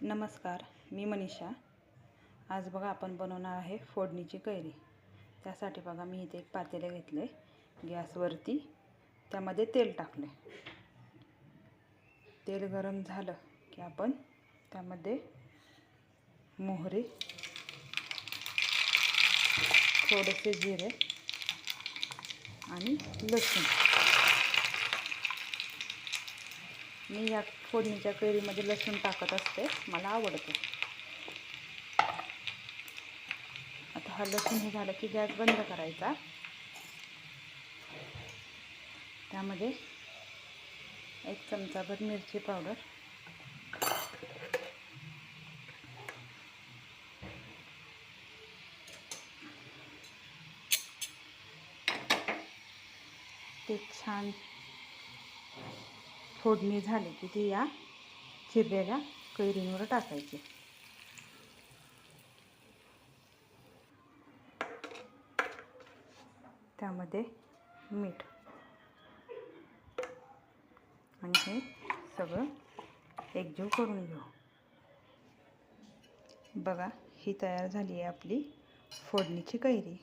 नमस्कार, मी मनीषा। आज बघा आपण बनवणार आहे फोडणीची कैरी। त्यासाठी बघा मी इथे एक पातेले घेतले, गॅसवरती त्यामध्ये तेल टाकले। तेल गरम झालं की आपण त्यामध्ये मोहरी, थोडेसे जिरे आणि लसूण। मी या फोडणीच्या कैरीमध्ये लसूण टाकत असते, मला आवडते। आता हा लसूण हे झालं की गॅस बंद करायचा। त्यामध्ये 1 चमचाभर मिरची पावडर, ते छान फोडणी झाली की ती या चिरलेल्या कैरींवर टाकायची। त्यामध्ये मीठ आणि हे सगळं एकजीव करून घेऊ। बघा ही तयार झाली आहे आपली फोडणीची कैरी।